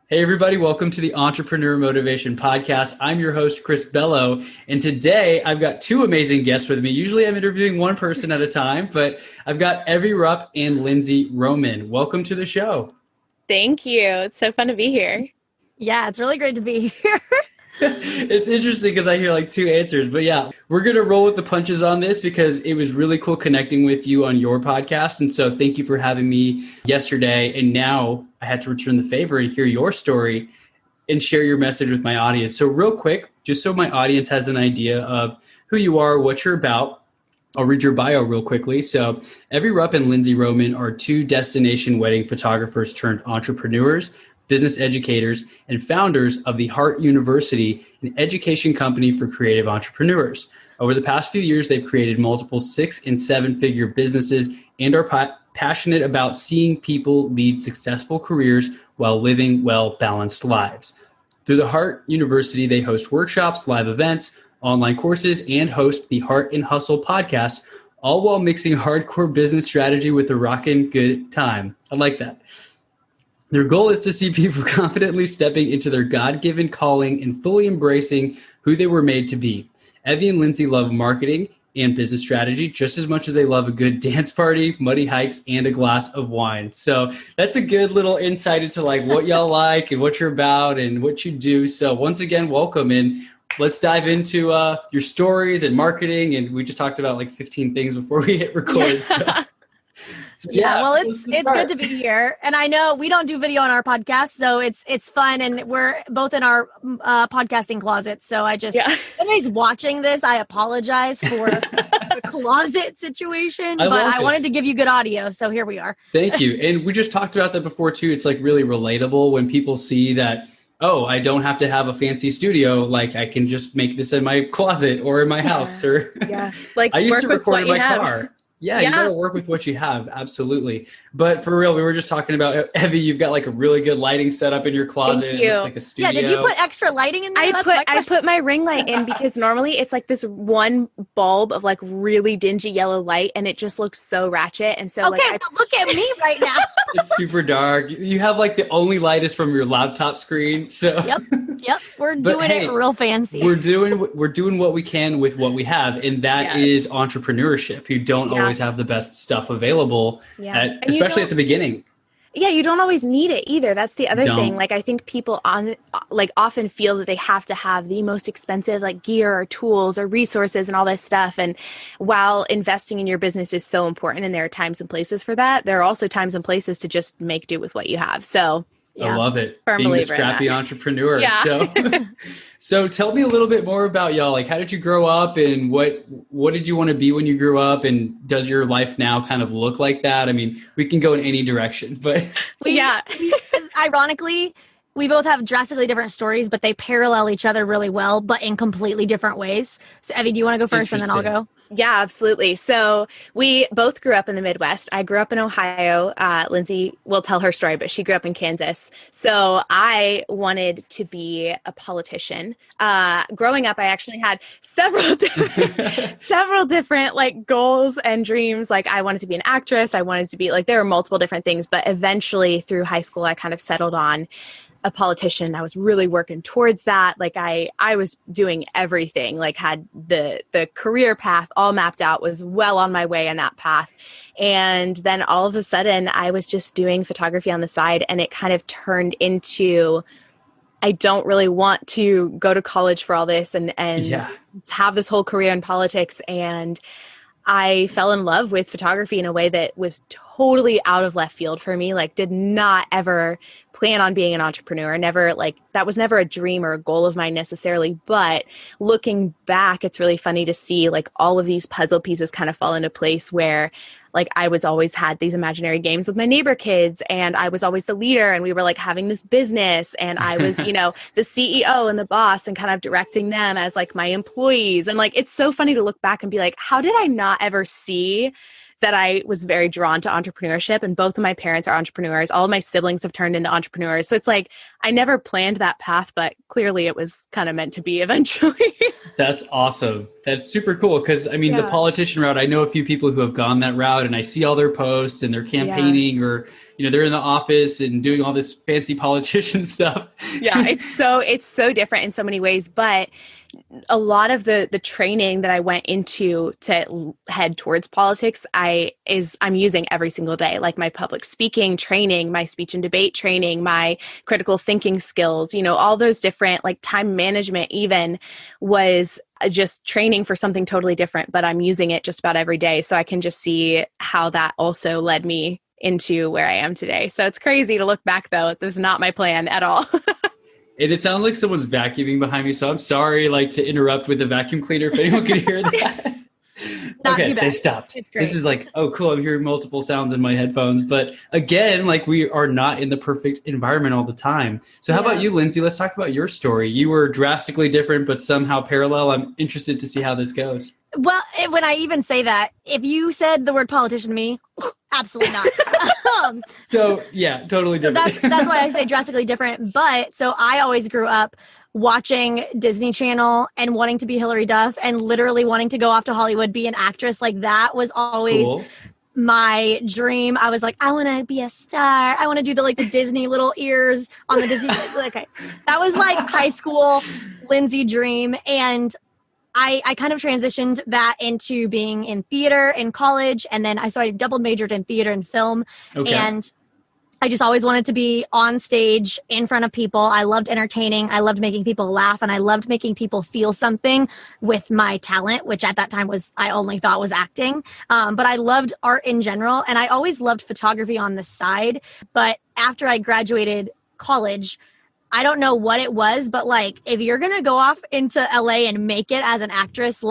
Hey, everybody, welcome to the Entrepreneur Motivation Podcast. I'm your host, Chris Bello, and today I've got two amazing guests with me. Usually I'm interviewing one person at a time, but I've got Evie Rupp and Lindsey Roman. Welcome to the show. Thank you. It's so fun to be here. Yeah, it's really great to be here. It's interesting because I hear like two answers, but yeah, we're going to roll with the punches on this because it was really cool connecting with you on your podcast. And so thank you for having me yesterday. And now I had to return the favor and hear your story and share your message with my audience. So real quick, just so my audience has an idea of who you are, what you're about, I'll read your bio real quickly. So Evie Rupp and Lindsey Roman are two destination wedding photographers turned entrepreneurs, business educators, and founders of the Heart University, an education company for creative entrepreneurs. Over the past few years, they've created multiple 6- and 7-figure businesses and are passionate about seeing people lead successful careers while living well-balanced lives. Through the Heart University, they host workshops, live events, online courses, and host the Heart and Hustle podcast, all while mixing hardcore business strategy with a rockin' good time. I like that. Their goal is to see people confidently stepping into their God-given calling and fully embracing who they were made to be. Evie and Lindsey love marketing and business strategy just as much as they love a good dance party, muddy hikes, and a glass of wine. So that's a good little insight into like what y'all like and what you're about and what you do. So once again, welcome, and let's dive into your stories and marketing. And we just talked about like 15 things before we hit record. So, yeah, well, it's good to be here. And I know we don't do video on our podcast, so it's fun. And we're both in our podcasting closet. So if anybody's watching this, I apologize for the closet situation, but I wanted to give you good audio. So here we are. Thank you. And we just talked about that before too. It's like really relatable when people see that, oh, I don't have to have a fancy studio. Like I can just make this in my closet or in my house. Or like I used to record in my car. Yeah, you gotta work with what you have. Absolutely. But for real, we were just talking about, Evie, you've got like a really good lighting setup in your closet. Thank you. It looks like a studio. Yeah, did you put extra lighting in there? I put my ring light in because normally it's like this one bulb of like really dingy yellow light and it just looks so ratchet. And so look at me right now. It's super dark. You have like the only light is from your laptop screen. So Yep. We're doing it real fancy. We're doing what we can with what we have. And that is entrepreneurship. You don't always have the best stuff available, especially at the beginning. Yeah, you don't always need it either. That's the other thing. Like I think people often feel that they have to have the most expensive like gear or tools or resources and all this stuff. And while investing in your business is so important and there are times and places for that, there are also times and places to just make do with what you have. So I love it. Firm Being the believer in scrappy that. entrepreneur. Yeah. So tell me a little bit more about y'all. Like, how did you grow up and what did you want to be when you grew up? And does your life now kind of look like that? I mean, we can go in any direction, but ironically, we both have drastically different stories, but they parallel each other really well, but in completely different ways. So Evie, do you want to go first and then I'll go? Yeah, absolutely. So we both grew up in the Midwest. I grew up in Ohio. Lindsey will tell her story, but she grew up in Kansas. So I wanted to be a politician. Growing up, I actually had several different like goals and dreams. Like I wanted to be an actress. I wanted to be like, there were multiple different things, but eventually through high school, I kind of settled on a politician. I was really working towards that. Like I was doing everything, like had the career path all mapped out, was well on my way in that path. And then all of a sudden I was just doing photography on the side and it kind of turned into, I don't really want to go to college for all this and have this whole career in politics. And I fell in love with photography in a way that was totally out of left field for me. Like did not ever plan on being an entrepreneur. That was never a dream or a goal of mine necessarily. But looking back, it's really funny to see like all of these puzzle pieces kind of fall into place where like I was always had these imaginary games with my neighbor kids and I was always the leader and we were like having this business and I was, the CEO and the boss and kind of directing them as like my employees. And like, it's so funny to look back and be like, how did I not ever see that I was very drawn to entrepreneurship? And both of my parents are entrepreneurs. All of my siblings have turned into entrepreneurs. So it's like, I never planned that path, but clearly it was kind of meant to be eventually. That's awesome. That's super cool. Cause I mean, the politician route, I know a few people who have gone that route and I see all their posts and they're campaigning or they're in the office and doing all this fancy politician stuff. Yeah, it's so different in so many ways, but a lot of the training that I went into to head towards politics, I'm using every single day, like my public speaking training, my speech and debate training, my critical thinking skills, all those different, like time management even was just training for something totally different, but I'm using it just about every day. So I can just see how that also led me into where I am today. So it's crazy to look back though. It was not my plan at all. And it sounds like someone's vacuuming behind me, so I'm sorry to interrupt with the vacuum cleaner if anyone could hear that. Okay, they stopped. It's great. This is like, oh, cool. I'm hearing multiple sounds in my headphones. But again, we are not in the perfect environment all the time. So how about you, Lindsey? Let's talk about your story. You were drastically different, but somehow parallel. I'm interested to see how this goes. Well, when I even say that, if you said the word politician to me, absolutely not. So yeah, totally different. So that's why I say drastically different. But so I always grew up watching Disney Channel and wanting to be Hilary Duff and literally wanting to go off to Hollywood, be an actress. Like that was always my dream. I was like, I want to be a star. I want to do the Disney little ears on the Disney. Okay. That was like high school Lindsey dream. And I kind of transitioned that into being in theater in college. And then I double majored in theater and film. Okay. And I just always wanted to be on stage in front of people. I loved entertaining. I loved making people laugh. And I loved making people feel something with my talent, which at that time I only thought was acting. But I loved art in general. And I always loved photography on the side. But after I graduated college, I don't know what it was, but if you're going to go off into LA and make it as an actress,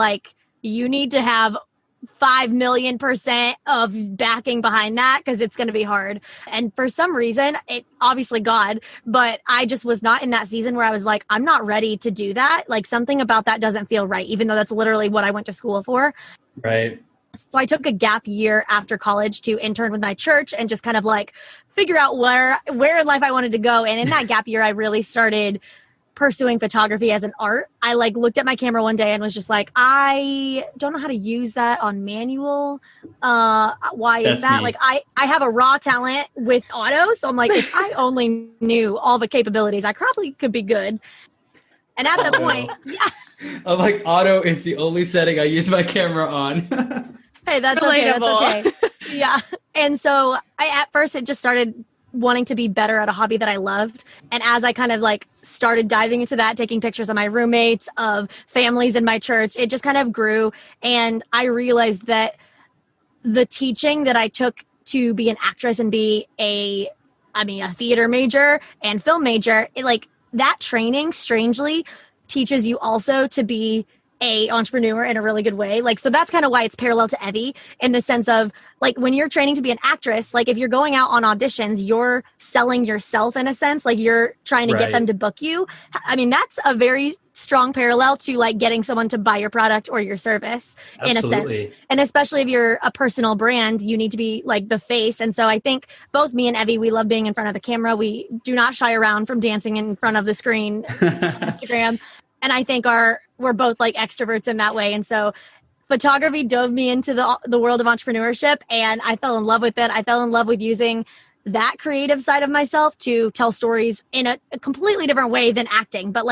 you need to have 5,000,000% of backing behind that because it's going to be hard. And for some reason, it obviously God, but I just was not in that season where I was like, I'm not ready to do that. Something about that doesn't feel right, even though that's literally what I went to school for. Right. So I took a gap year after college to intern with my church and just kind of figure out where in life I wanted to go. And in that gap year, I really started pursuing photography as an art. I looked at my camera one day and was just like, I don't know how to use that on manual. Why is that? Me. I have a raw talent with auto. So I'm like, if I only knew all the capabilities, I probably could be good. And at that point, yeah. I'm like, auto is the only setting I use my camera on. Hey, that's okay. That's okay. Yeah. And so at first it just started wanting to be better at a hobby that I loved. And as I kind of started diving into that, taking pictures of my roommates, of families in my church, it just kind of grew. And I realized that the teaching that I took to be an actress and be a theater major and film major, that training strangely teaches you also to be a entrepreneur in a really good way. So that's kind of why it's parallel to Evie in the sense of when you're training to be an actress, if you're going out on auditions, you're selling yourself in a sense, you're trying to get them to book you. That's a very strong parallel to getting someone to buy your product or your service. Absolutely. In a sense. And especially if you're a personal brand, you need to be the face. And so I think both me and Evie, we love being in front of the camera. We do not shy around from dancing in front of the screen on Instagram. And I think we're both extroverts in that way. And so photography dove me into the world of entrepreneurship and I fell in love with it. I fell in love with using that creative side of myself to tell stories in a completely different way than acting. But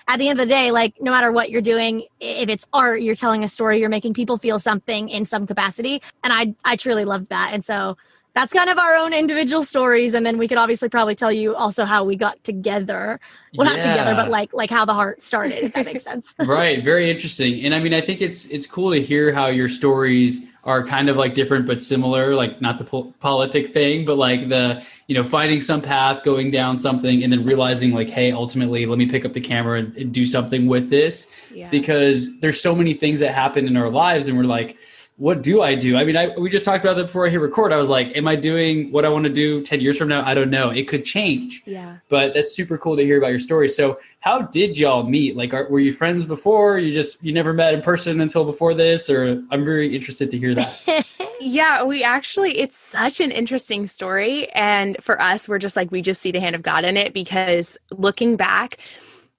at the end of the day, no matter what you're doing, if it's art, you're telling a story, you're making people feel something in some capacity. And I truly loved that. And so that's kind of our own individual stories. And then we could obviously probably tell you also how we got together. Well, not together, but like how the heart started, if that makes sense. Right. Very interesting. And I think it's cool to hear how your stories are kind of different, but similar, not the politic thing, but the, finding some path, going down something and then realizing hey, ultimately, let me pick up the camera and do something with this because there's so many things that happen in our lives and we're what do I do? We just talked about that before I hit record. I was am I doing what I want to do 10 years from now? I don't know. It could change. Yeah. But that's super cool to hear about your story. So how did y'all meet? Were you friends before? You never met in person until before this? Or I'm very interested to hear that. Yeah, it's such an interesting story. And for us, we're just we just see the hand of God in it because looking back,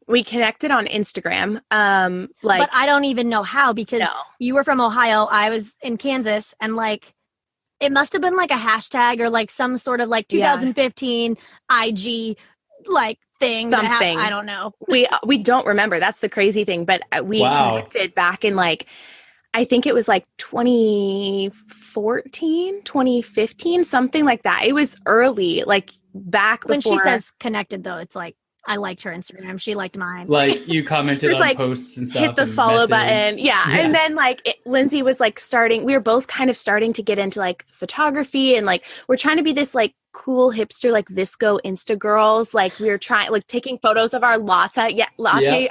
we connected on Instagram. But I don't even know how because you were from Ohio. I was in Kansas and It must have been like a hashtag or like some sort of like 2015 IG like thing. Something. I don't know. We don't remember. That's the crazy thing. But we connected back in like, I think it was like 2014, 2015, something like that. It was early, like back before. When she says connected though, it's like, I liked her Instagram. She liked mine. Like you commented on like, posts and stuff. Hit the follow button. Yeah. And then like Lindsey was like we were both kind of starting to get into like photography and like, we're trying to be this like cool hipster, like Visco Insta girls. Like we were trying, like taking photos of our latte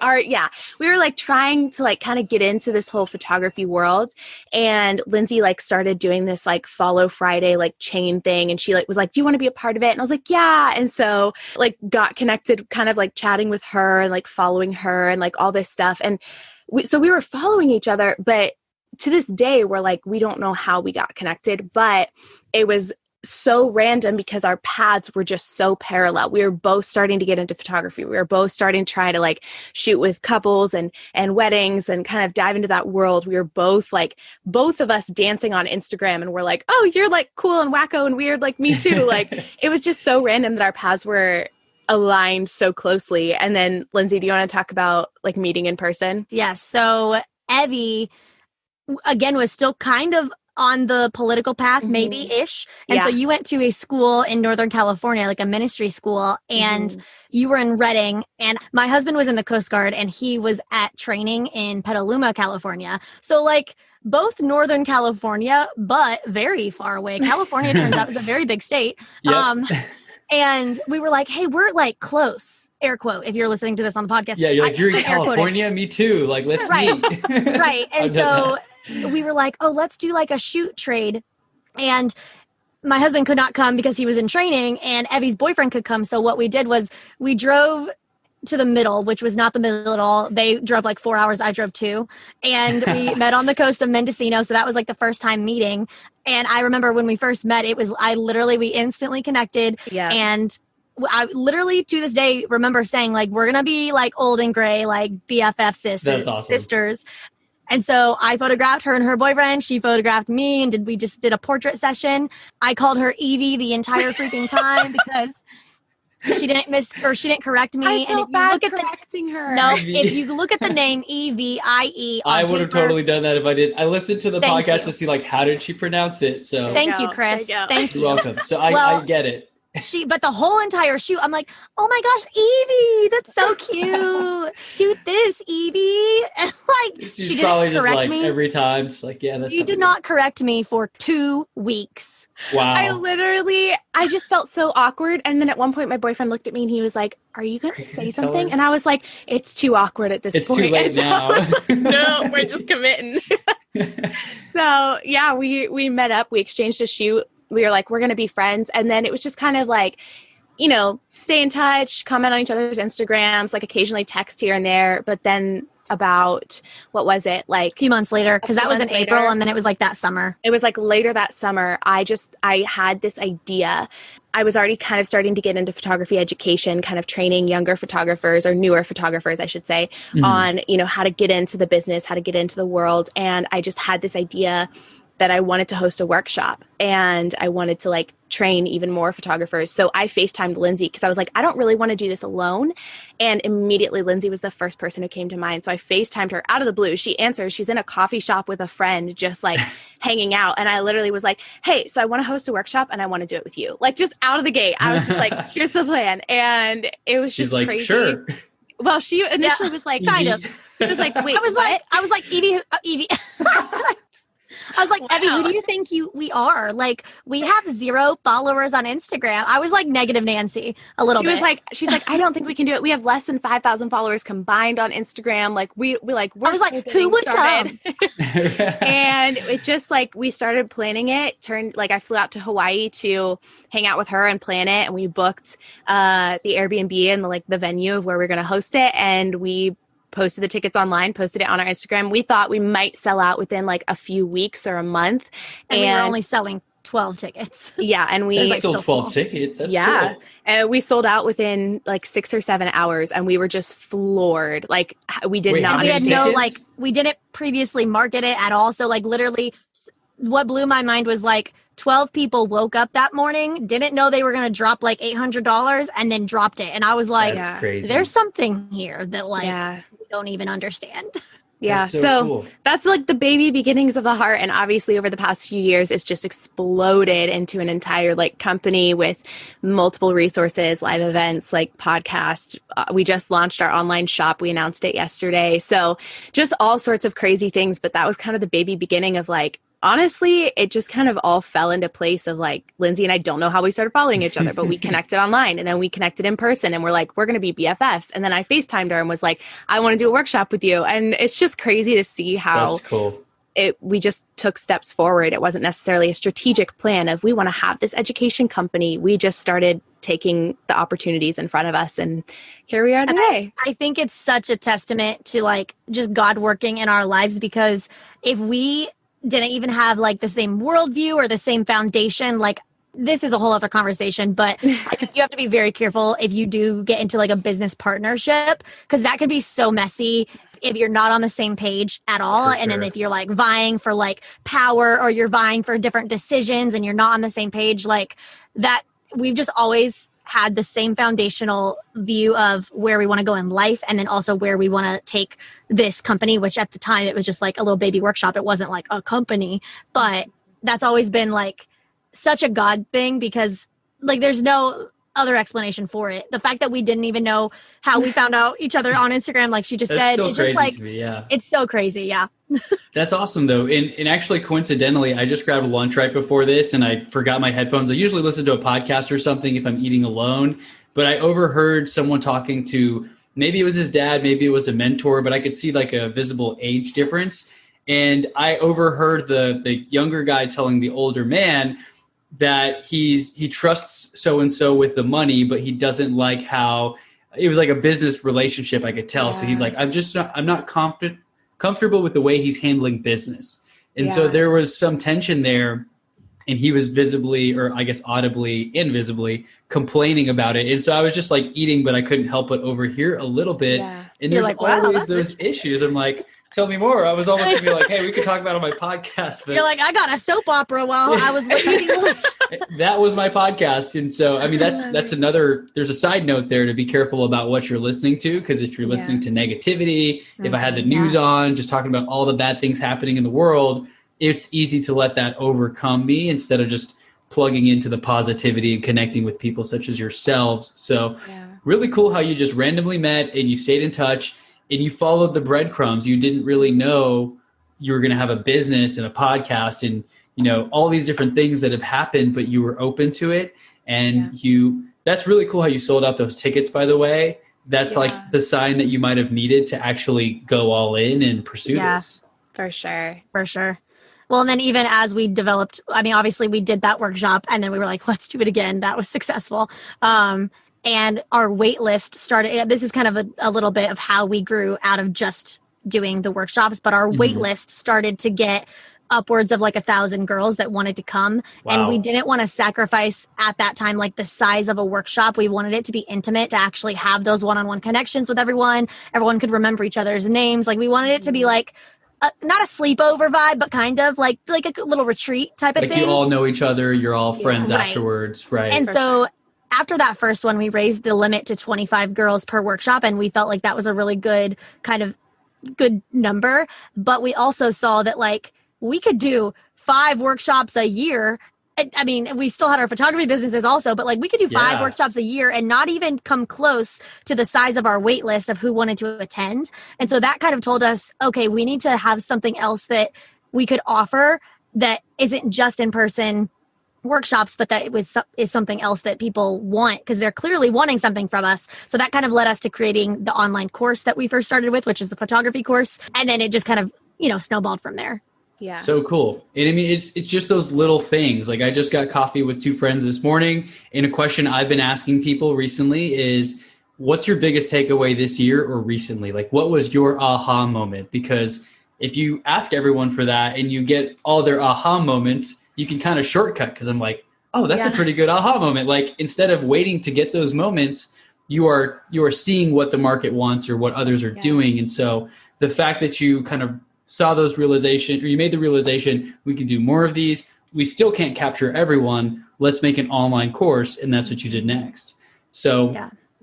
art. Yeah. We were like trying to like kind of get into this whole photography world. And Lindsey like started doing this like Follow Friday, like chain thing. And she like was like, do you want to be a part of it? And I was like, yeah. And so like got connected, kind of like chatting with her and like following her and like all this stuff. And so we were following each other, but to this day, we're like, we don't know how we got connected, but it was so random because our paths were just so parallel. We were both starting to get into photography. We were both starting to try to like shoot with couples and weddings and kind of dive into that world. We were both of us dancing on Instagram, and we're like, oh, you're like cool and wacko and weird like me too. Like it was just so random that our paths were aligned so closely. And then Lindsey, do you want to talk about like meeting in person? Yes. So Evie, again, was still kind of on the political path, maybe-ish. And so you went to a school in Northern California, like a ministry school, and you were in Redding. And my husband was in the Coast Guard, and he was at training in Petaluma, California. So like both Northern California, but very far away. California turns out is a very big state. Yep. And we were like, hey, we're like close, air quote, if you're listening to this on the podcast. Yeah, you're like, you're in California? Me too. Like, let's meet. Right. And so we were like, oh, let's do like a shoot trade. And my husband could not come because he was in training, and Evie's boyfriend could come. So what we did was we drove to the middle, which was not the middle at all. They drove like 4 hours. I drove 2. And we met on the coast of Mendocino. So that was like the first time meeting. And I remember when we first met, we instantly connected. Yeah. And I literally to this day remember saying like, we're going to be like old and gray, like BFF sisters. And so I photographed her and her boyfriend. She photographed me, and we just did a portrait session. I called her Evie the entire freaking time because she didn't correct me. I felt bad correcting her. No, if you look at the name Evie, I would have totally done that if I did. I listened to the podcast to see like how did she pronounce it. So thank you, Chris. Thank you. You're welcome. So I get it. But the whole entire shoot, I'm like, oh my gosh, Evie, that's so cute. Do this, Evie. And like, she didn't correct me every time. It's like, yeah, that's. You did not correct me for 2 weeks. Wow. I just felt so awkward. And then at one point, my boyfriend looked at me and he was like, are you going to say something? And I was like, it's too awkward at this point. It's too late now. Like, no, we're just committing. So yeah, we met up, we exchanged a shoot. We were like, we're going to be friends. And then it was just kind of like, you know, stay in touch, comment on each other's Instagrams, like occasionally text here and there. But then about, what was it? Like a few months later, because that was in April, and then it was like that summer. It was like later that summer, I had this idea. I was already kind of starting to get into photography education, kind of training younger photographers, or newer photographers, I should say, on, you know, how to get into the business, how to get into the world. And I just had this idea that I wanted to host a workshop, and I wanted to like train even more photographers. So I FaceTimed Lindsey because I was like, I don't really want to do this alone. And immediately Lindsey was the first person who came to mind. So I FaceTimed her out of the blue. She answers. She's in a coffee shop with a friend, just like hanging out. And I literally was like, hey, so I want to host a workshop and I want to do it with you. Like just out of the gate. I was just like, here's the plan. And it was just like, crazy. Sure. Well, she initially was like, kind of. She was like, wait, I was like, Evie. I was like, wow. Evie, who do you think we are? Like, we have 0 followers on Instagram. I was like negative Nancy a little bit. She's like, I don't think we can do it. We have less than 5,000 followers combined on Instagram. Like, we're I was like, who would come? And it just like, we started planning it. I flew out to Hawaii to hang out with her and plan it. And we booked the Airbnb and the venue of where we're going to host it. And we posted the tickets online, posted it on our Instagram. We thought we might sell out within like a few weeks or a month. And we were only selling 12 tickets. Yeah. And we That's still 12 tickets. That's cool. And we sold out within like 6 or 7 hours, and we were just floored. Like we did not. We had we didn't previously market it at all. So like literally what blew my mind was like 12 people woke up that morning, didn't know they were going to drop like $800 and then dropped it. And I was like, That's crazy. There's something here that like we don't even understand. Yeah. That's so cool. That's like the baby beginnings of the heart. And obviously over the past few years, it's just exploded into an entire like company with multiple resources, live events, like podcast. We just launched our online shop. We announced it yesterday. So just all sorts of crazy things. But that was kind of the baby beginning of like, honestly, it just kind of all fell into place of like Lindsey and I don't know how we started following each other, but we connected online and then we connected in person and we're like, we're going to be BFFs. And then I FaceTimed her and was like, I want to do a workshop with you. And it's just crazy to see how that's cool. We just took steps forward. It wasn't necessarily a strategic plan of we want to have this education company. We just started taking the opportunities in front of us and here we are today. I think it's such a testament to like just God working in our lives, because if we didn't even have like the same worldview or the same foundation, like this is a whole other conversation, but you have to be very careful if you do get into like a business partnership, because that could be so messy if you're not on the same page at all. And then if you're like vying for like power or you're vying for different decisions and you're not on the same page, like that, we've just always had the same foundational view of where we want to go in life. And then also where we want to take this company, which at the time it was just like a little baby workshop. It wasn't like a company, but that's always been like such a God thing, because like there's no other explanation for it. The fact that we didn't even know how we found out each other on Instagram, like she just said, it's just like, to me, it's so crazy. Yeah. That's awesome though. And actually coincidentally, I just grabbed lunch right before this and I forgot my headphones. I usually listen to a podcast or something if I'm eating alone, but I overheard someone talking to, maybe it was his dad, maybe it was a mentor, but I could see like a visible age difference. And I overheard the younger guy telling the older man that he trusts so-and-so with the money, but he doesn't like how it was like a business relationship. I could tell. Yeah. So he's like, I'm not comfortable with the way he's handling business. And so there was some tension there, and he was visibly, or I guess audibly, invisibly complaining about it. And so I was just like eating, but I couldn't help but overhear a little bit. Yeah. And there's like, always those issues. I'm like, tell me more. I was almost gonna be like, hey, we could talk about it on my podcast. But you're like, I got a soap opera while I was eating lunch. That was my podcast. And so, I mean, that's another, there's a side note there to be careful about what you're listening to. Because if you're listening to negativity, if I had the news on, just talking about all the bad things happening in the world, it's easy to let that overcome me instead of just plugging into the positivity and connecting with people such as yourselves. So really cool how you just randomly met and you stayed in touch. And you followed the breadcrumbs. You didn't really know you were going to have a business and a podcast and, you know, all these different things that have happened, but you were open to it. And that's really cool how you sold out those tickets, by the way. That's like the sign that you might have needed to actually go all in and pursue this. For sure. For sure. Well, and then even as we developed, I mean, obviously we did that workshop and then we were like, let's do it again. That was successful. And our wait list started. This is kind of a little bit of how we grew out of just doing the workshops, but our wait list started to get upwards of like 1,000 girls that wanted to come. Wow. And we didn't want to sacrifice at that time, like the size of a workshop. We wanted it to be intimate, to actually have those one-on-one connections with everyone. Everyone could remember each other's names. Like we wanted it to be like, not a sleepover vibe, but kind of like a little retreat type of thing. Like you all know each other. You're all friends afterwards. Right. And so after that first one, we raised the limit to 25 girls per workshop. And we felt like that was a really good number. But we also saw that like we could do 5 workshops a year. I mean, we still had our photography businesses also, but like we could do 5 workshops a year and not even come close to the size of our wait list of who wanted to attend. And so that kind of told us, okay, we need to have something else that we could offer that isn't just in person workshops, but that is something else that people want, because they're clearly wanting something from us. So that kind of led us to creating the online course that we first started with, which is the photography course. And then it just kind of, snowballed from there. Yeah. So cool. And I mean, it's just those little things. Like I just got coffee with 2 friends this morning, and a question I've been asking people recently is, what's your biggest takeaway this year or recently? Like what was your aha moment? Because if you ask everyone for that and you get all their aha moments, you can kind of shortcut, because I'm like, oh, that's a pretty good aha moment. Like instead of waiting to get those moments, you are seeing what the market wants or what others are doing. And so the fact that you kind of saw those realization, or you made the realization, we can do more of these. we still can't capture everyone. Let's make an online course. And that's what you did next. So,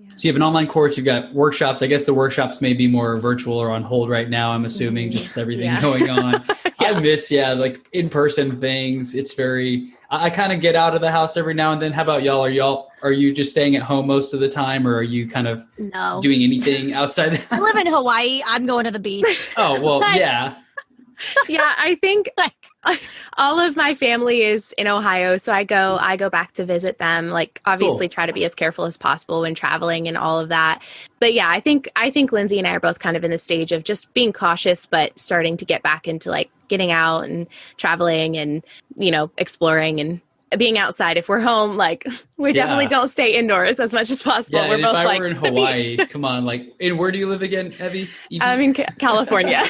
so you have an online course, you've got workshops. I guess the workshops may be more virtual or on hold right now, I'm assuming, just with everything going on. I miss, like in-person things. It's very, I kind of get out of the house every now and then. How about y'all? Are you just staying at home most of the time, or are you kind of doing anything outside? I live in Hawaii. I'm going to the beach. Oh, well, yeah. Yeah, I think all of my family is in Ohio, so I go back to visit them. Like, obviously try to be as careful as possible when traveling and all of that. But yeah, I think Lindsey and I are both kind of in the stage of just being cautious, but starting to get back into like getting out and traveling and, exploring and being outside. If we're home, like we definitely don't stay indoors as much as possible. Yeah, we're both if I like were in Hawaii, come on, like, and where do you live again, Evie? I'm in California.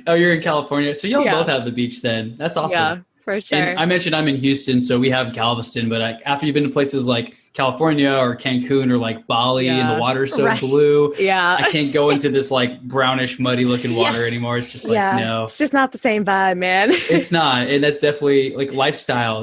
Oh, you're in California. So y'all both have the beach then. That's awesome. Yeah, for sure. And I mentioned I'm in Houston, so we have Galveston, but after you've been to places like California or Cancun or like Bali and the water's so blue, I can't go into this like brownish, muddy looking water anymore. It's just like, no. It's just not the same vibe, man. It's not. And that's definitely like lifestyle,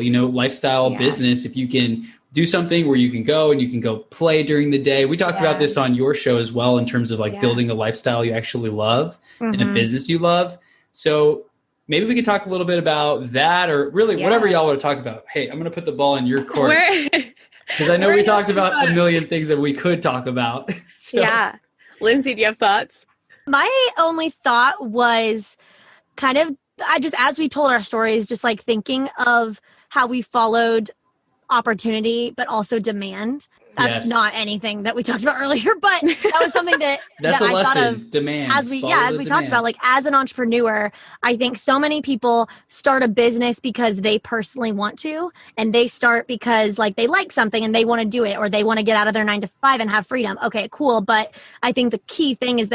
business. If you can do something where you can go and you can go play during the day. We talked about this on your show as well in terms of like building a lifestyle you actually love and a business you love. So maybe we could talk a little bit about that, or really whatever y'all want to talk about. Hey, I'm going to put the ball in your court because I know we talked about a million things that we could talk about. So. Yeah. Lindsey, do you have thoughts? My only thought was kind of, as we told our stories, just like thinking of how we followed opportunity, but also demand. That's not anything that we talked about earlier, but that was something that I thought of demand. As we talked about, like as an entrepreneur, I think so many people start a business because they personally want to, and they start because like they like something and they want to do it, or they want to get out of their 9-to-5 and have freedom. Okay, cool. But I think the key thing is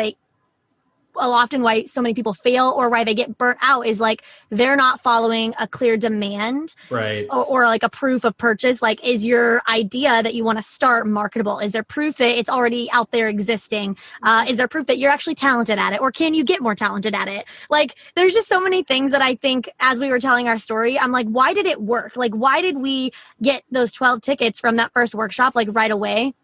often why so many people fail or why they get burnt out is like they're not following a clear demand, right? Or like a proof of purchase. Like, is your idea that you want to start marketable? Is there proof that it's already out there existing? Is there proof that you're actually talented at it, or can you get more talented at it? Like, there's just so many things that I think as we were telling our story, I'm like, why did it work? Like, why did we get those 12 tickets from that first workshop like right away?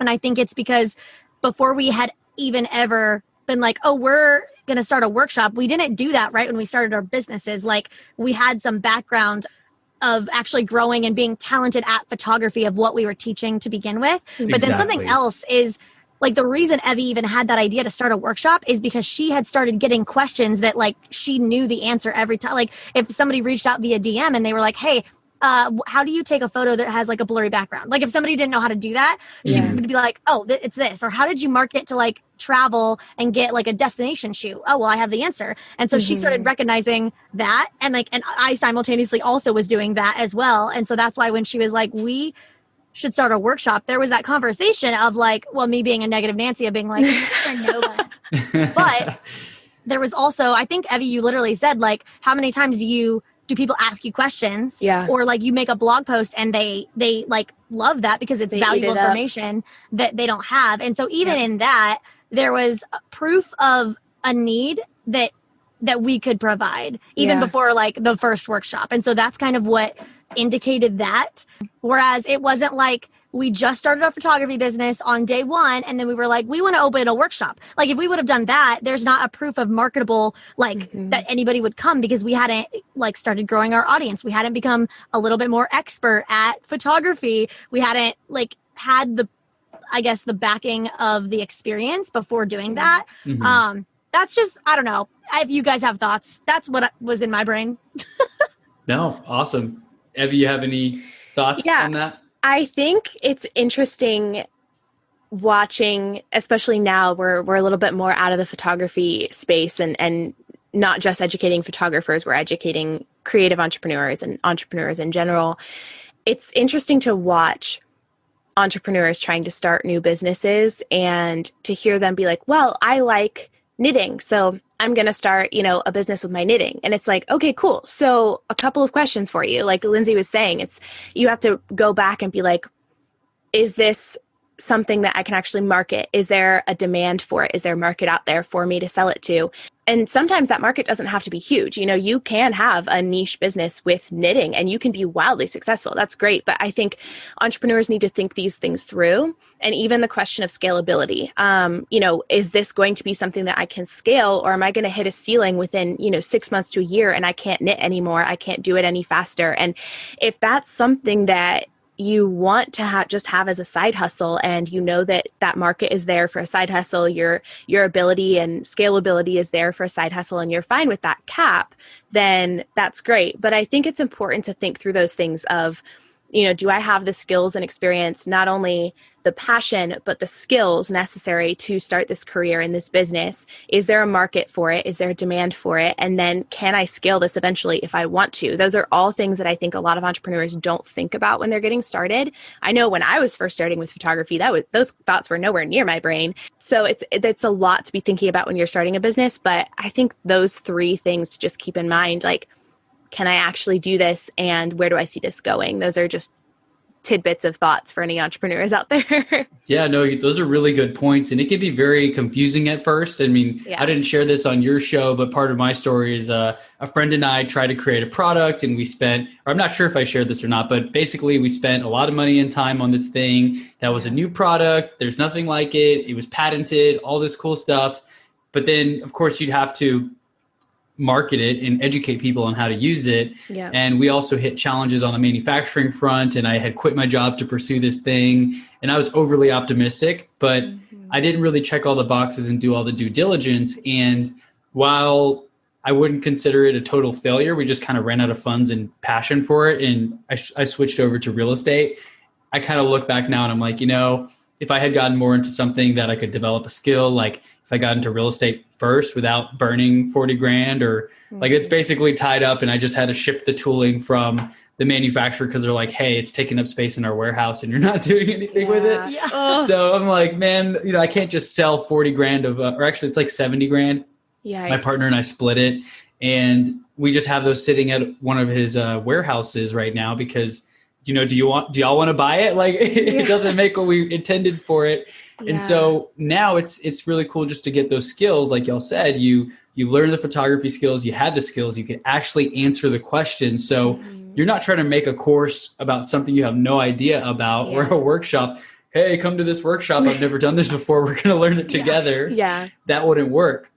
And I think it's because before we had even ever been like, oh, we're going to start a workshop, we didn't do that right when we started our businesses. Like, we had some background of actually growing and being talented at photography of what we were teaching to begin with. Exactly. But then something else is like the reason Evie even had that idea to start a workshop is because she had started getting questions that like she knew the answer every time. Like if somebody reached out via DM and they were like, hey, how do you take a photo that has like a blurry background? Like if somebody didn't know how to do that, she would be like, oh, it's this. Or how did you market to like travel and get like a destination shoot? Oh, well, I have the answer. And so she started recognizing that. And I simultaneously also was doing that as well. And so that's why when she was like, we should start a workshop, there was that conversation of like, well, me being a negative Nancy of being like, I know that. But there was also, I think, Evie, you literally said like, how many times do people ask you questions? Yeah. Or like you make a blog post and they like love that because it's valuable information that they don't have. And so even in that, there was proof of a need that we could provide even before like the first workshop. And so that's kind of what indicated that. Whereas it wasn't like we just started our photography business on day one and then we were like, we want to open a workshop. Like if we would have done that, there's not a proof of marketable, like that anybody would come because we hadn't like started growing our audience. We hadn't become a little bit more expert at photography. We hadn't like had the backing of the experience before doing that. That's just, I don't know. If you guys have thoughts, that's what was in my brain. No, awesome. Evie, you have any thoughts on that? I think it's interesting watching, especially now we're a little bit more out of the photography space and not just educating photographers, we're educating creative entrepreneurs and entrepreneurs in general. It's interesting to watch entrepreneurs trying to start new businesses and to hear them be like, well, I like knitting, so I'm going to start, a business with my knitting. And it's like, okay, cool. So a couple of questions for you. Like Lindsey was saying, you have to go back and be like, is this something that I can actually market? Is there a demand for it? Is there a market out there for me to sell it to? And sometimes that market doesn't have to be huge. You know, you can have a niche business with knitting and you can be wildly successful. That's great. But I think entrepreneurs need to think these things through. And even the question of scalability, you know, is this going to be something that I can scale, or am I going to hit a ceiling within, 6 months to a year and I can't knit anymore? I can't do it any faster. And if that's something that you want to just have as a side hustle, and you know that that market is there for a side hustle, your ability and scalability is there for a side hustle, and you're fine with that cap, then that's great. But I think it's important to think through those things of, do I have the skills and experience, not only the passion, but the skills necessary to start this career in this business? Is there a market for it? Is there a demand for it? And then can I scale this eventually if I want to? Those are all things that I think a lot of entrepreneurs don't think about when they're getting started. I know when I was first starting with photography, those thoughts were nowhere near my brain. So it's a lot to be thinking about when you're starting a business. But I think those 3 things to just keep in mind, like, can I actually do this? And where do I see this going? Those are just tidbits of thoughts for any entrepreneurs out there. Yeah, no, those are really good points. And it can be very confusing at first. I mean, I didn't share this on your show, but part of my story is a friend and I tried to create a product, and we spent, or I'm not sure if I shared this or not, but basically we spent a lot of money and time on this thing that was a new product. There's nothing like it. It was patented, all this cool stuff. But then, of course, you'd have to market it and educate people on how to use it. Yeah. And we also hit challenges on the manufacturing front, and I had quit my job to pursue this thing, and I was overly optimistic, but I didn't really check all the boxes and do all the due diligence. And while I wouldn't consider it a total failure, we just kind of ran out of funds and passion for it. And I switched over to real estate. I kind of look back now and I'm like, if I had gotten more into something that I could develop a skill, like if I got into real estate first without burning 40 grand, or like it's basically tied up and I just had to ship the tooling from the manufacturer because they're like, hey, it's taking up space in our warehouse and you're not doing anything with it. Yeah. So I'm like, man, I can't just sell 40 grand of, or actually it's like 70 grand. Yeah. My partner and I split it, and we just have those sitting at one of his warehouses right now because, do y'all want to buy it? Like it doesn't make what we intended for it. Yeah. And so now it's really cool just to get those skills. Like y'all said, you learn the photography skills, you had the skills, you can actually answer the questions. So you're not trying to make a course about something you have no idea about, or a workshop. Hey, come to this workshop. I've never done this before. We're going to learn it together. Yeah. That wouldn't work.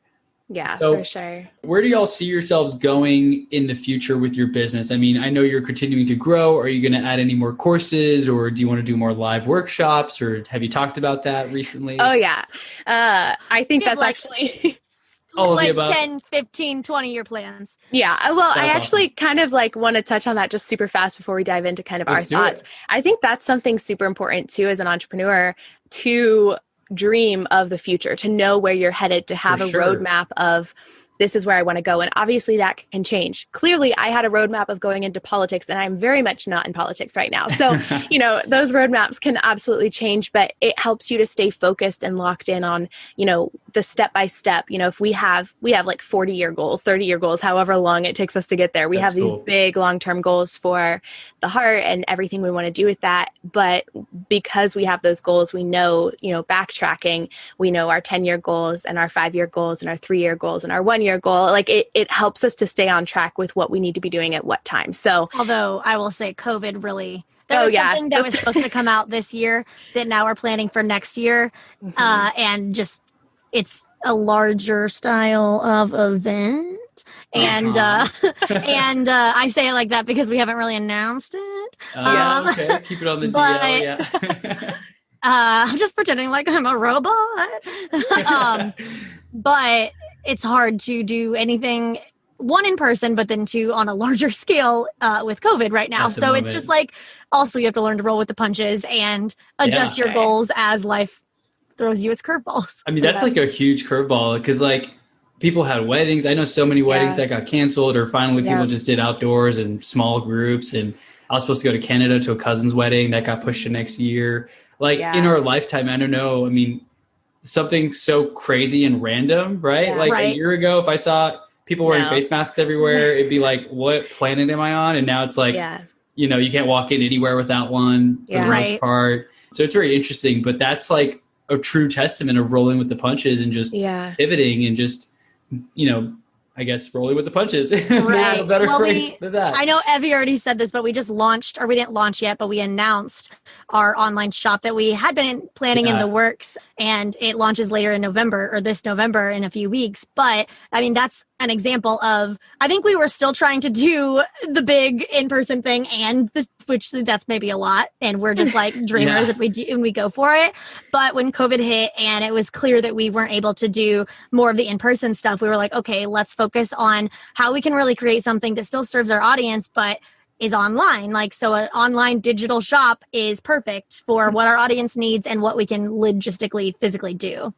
Yeah, so for sure. Where do y'all see yourselves going in the future with your business? I mean, I know you're continuing to grow. Are you going to add any more courses, or do you want to do more live workshops, or have you talked about that recently? Oh, yeah. I think that's actually... like 10, 15, 20-year plans. Yeah. Well, I actually kind of want to touch on that just super fast before we dive into kind of our thoughts. I think that's something super important too as an entrepreneur, to dream of the future, to know where you're headed, to have a roadmap of this is where I want to go. And obviously that can change. Clearly, I had a roadmap of going into politics, and I'm very much not in politics right now. So, those roadmaps can absolutely change, but it helps you to stay focused and locked in on, the step-by-step. If we have like 40-year goals, 30-year goals, however long it takes us to get there. We have these big long-term goals for the heart and everything we want to do with that. But because we have those goals, we know, backtracking, we know our 10-year goals and our 5-year goals and our 3-year goals and our 1-year goal. Like it helps us to stay on track with what we need to be doing at what time. So, although I will say COVID really, there was something that was supposed to come out this year that now we're planning for next year. And just, it's a larger style of event. And, and I say it like that because we haven't really announced it. Okay. Keep it on the DL. Yeah. I'm just pretending like I'm a robot. But it's hard to do anything, one, in person, but then 2, on a larger scale with COVID right now. So it's just also you have to learn to roll with the punches and adjust your goals as life throws you its curveballs. I mean, that's like a huge curveball because people had weddings. I know so many weddings that got canceled, or finally people just did outdoors and small groups. And I was supposed to go to Canada to a cousin's wedding that got pushed to next year. In our lifetime, I don't know. I mean, something so crazy and random, right? A year ago, if I saw people wearing face masks everywhere, it'd be like, what planet am I on? And now it's you can't walk in anywhere without one for the most part. So it's very interesting, but that's like a true testament of rolling with the punches and just pivoting and just, I guess rolling with the punches. Right. A better phrase for that. I know Evie already said this, but we just launched, or we didn't launch yet, but we announced our online shop that we had been planning in the works, and it launches later in November, or this November in a few weeks. But I mean, that's an example of, I think we were still trying to do the big in-person thing, and which that's maybe a lot. And we're just like dreamers and we go for it. But when COVID hit and it was clear that we weren't able to do more of the in-person stuff, we were like, okay, let's focus on how we can really create something that still serves our audience, but is online. Like, so an online digital shop is perfect for what our audience needs and what we can logistically, physically do.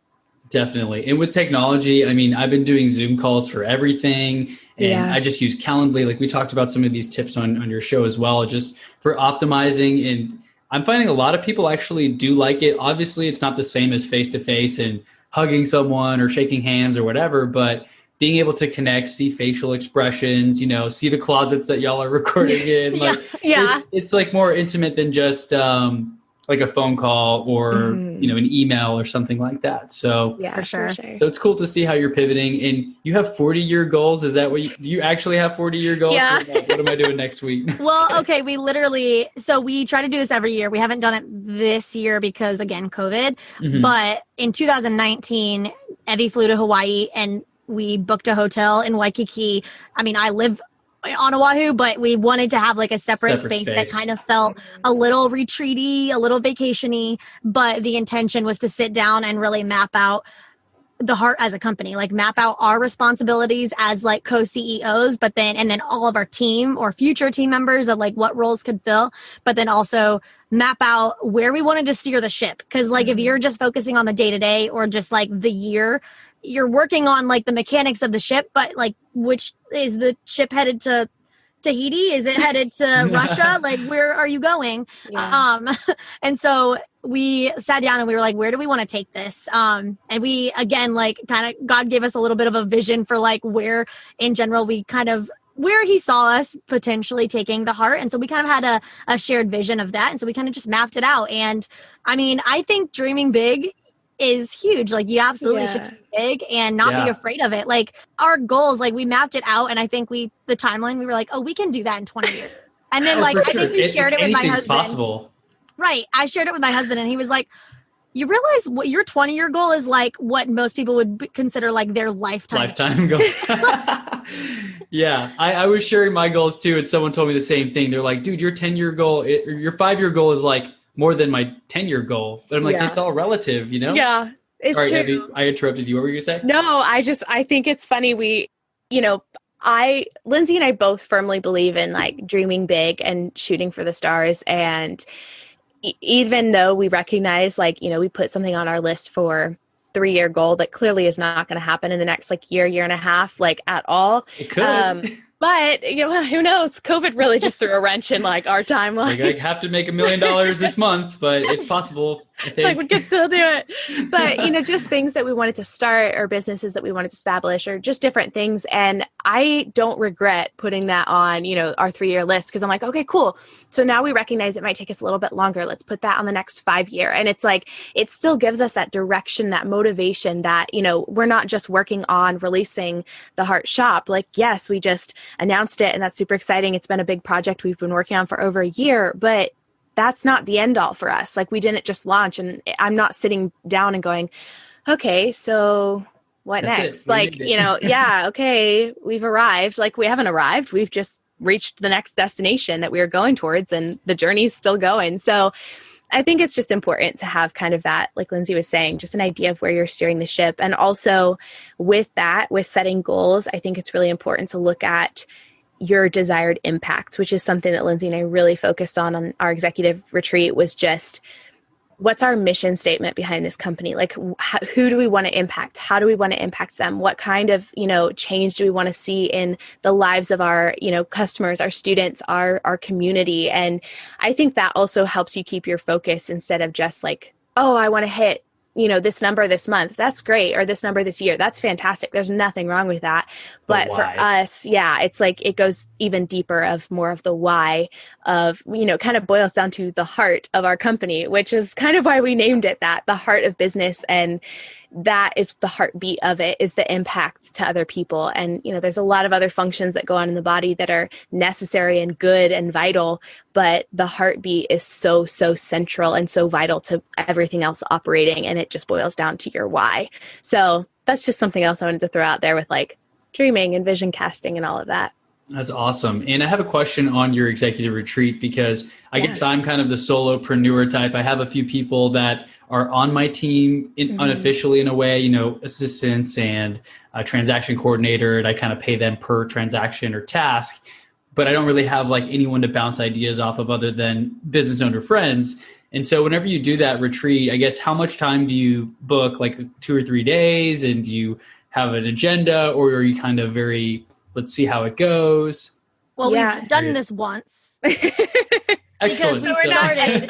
Definitely. And with technology, I mean, I've been doing Zoom calls for everything, and I just use Calendly. Like we talked about some of these tips on your show as well, just for optimizing. And I'm finding a lot of people actually do like it. Obviously, it's not the same as face-to-face and hugging someone or shaking hands or whatever, but being able to connect, see facial expressions, see the closets that y'all are recording in. Like, it's like more intimate than just like a phone call or, an email or something like that. So for sure. So it's cool to see how you're pivoting, and you have 40-year goals. Is that what do you actually have 40-year goals? Yeah. What am I doing next week? Well, okay. We try to do this every year. We haven't done it this year because again, COVID, but in 2019, Evie flew to Hawaii and we booked a hotel in Waikiki. I mean, I live on Oahu, but we wanted to have like a separate space that kind of felt a little retreaty, a little vacation-y, but the intention was to sit down and really map out the heart as a company, like map out our responsibilities as like co-CEOs, but then all of our team or future team members of like what roles could fill, but then also map out where we wanted to steer the ship. Cause like if you're just focusing on the day-to-day or just like the year, you're working on like the mechanics of the ship, but like, which is the ship headed to Tahiti? Is it headed to Russia? Like, where are you going? Yeah. And so we sat down and we were like, where do we want to take this? And we, again, like kind of God gave us a little bit of a vision for like where in general we kind of, where he saw us potentially taking the heart. And so we kind of had a shared vision of that. And so we kind of just mapped it out. And I mean, I think dreaming big is huge. Like you absolutely should dream big and not be afraid of it. Like our goals, like we mapped it out. And I think the timeline, we were like, oh, we can do that in 20 years. And then I think we shared it with my husband. Possible. Right. I shared it with my husband and he was like, you realize what your 20-year goal is like what most people would consider like their lifetime goal. Yeah. I was sharing my goals too. And someone told me the same thing. They're like, dude, your 10-year goal, your 5-year goal is like more than my 10-year goal. But I'm like, it's all relative, Yeah, it's true. Evie, I interrupted you. What were you going to say? No, I think it's funny. Lindsey and I both firmly believe in like dreaming big and shooting for the stars. And even though we recognize like, we put something on our list for 3-year goal that clearly is not going to happen in the next like year and a half, like at all. It could. But who knows? COVID really just threw a wrench in like our timeline. Like, I have to make $1 million this month, but it's possible. I think. Like we could still do it. But just things that we wanted to start or businesses that we wanted to establish or just different things. And I don't regret putting that on, our 3-year list because I'm like, okay, cool. So now we recognize it might take us a little bit longer. Let's put that on the next 5-year. And it's like, it still gives us that direction, that motivation that, we're not just working on releasing the Heart Shop. Like, yes, we just announced it and that's super exciting. It's been a big project we've been working on for over a year, but that's not the end all for us. Like we didn't just launch and I'm not sitting down and going, okay, so what next? Like, okay, we've arrived. Like we haven't arrived. We've just reached the next destination that we are going towards and the journey's still going. So I think it's just important to have kind of that, like Lindsey was saying, just an idea of where you're steering the ship. And also with that, with setting goals, I think it's really important to look at your desired impact, which is something that Lindsey and I really focused on our executive retreat, was just what's our mission statement behind this company? Like who do we want to impact? How do we want to impact them? What kind of, change do we want to see in the lives of our, customers, our students, our community? And I think that also helps you keep your focus instead of just like, oh, I want to hit this number this month, that's great. Or this number this year, that's fantastic. There's nothing wrong with that. But for us, it's like it goes even deeper of more of the why of, kind of boils down to the heart of our company, which is kind of why we named it that, the heart of business. And that is the heartbeat of it, is the impact to other people. And, there's a lot of other functions that go on in the body that are necessary and good and vital, but the heartbeat is so, so central and so vital to everything else operating. And it just boils down to your why. So that's just something else I wanted to throw out there with like dreaming and vision casting and all of that. That's awesome. And I have a question on your executive retreat, because I guess I'm kind of the solopreneur type. I have a few people that are on my team unofficially in a way, assistants and a transaction coordinator, and I kind of pay them per transaction or task, but I don't really have like anyone to bounce ideas off of other than business owner friends. And so whenever you do that retreat, I guess how much time do you book, like 2 or 3 days, and do you have an agenda, or are you kind of very, let's see how it goes? Well, we've done this once. Excellent. Because we started,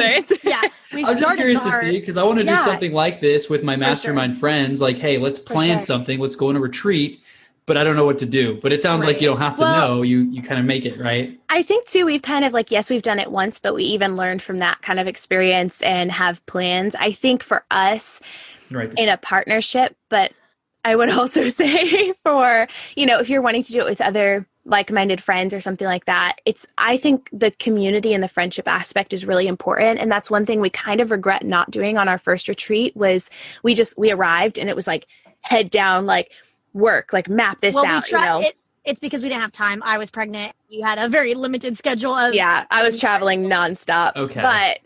we I'm started just curious to see, because I want to do something like this with my mastermind friends. Like, hey, let's plan something. Let's go on a retreat. But I don't know what to do. But it sounds like you don't have to know. You kind of make it, right? I think too, we've kind of like, yes, we've done it once, but we even learned from that kind of experience and have plans. I think for us in a partnership, but I would also say for, if you're wanting to do it with other like-minded friends or something like that, I think the community and the friendship aspect is really important. And that's one thing we kind of regret not doing on our first retreat was we arrived and it was like head down, like work, like map this out, It's because we didn't have time. I was pregnant. You had a very limited schedule of... Yeah, I was traveling nonstop. Okay. But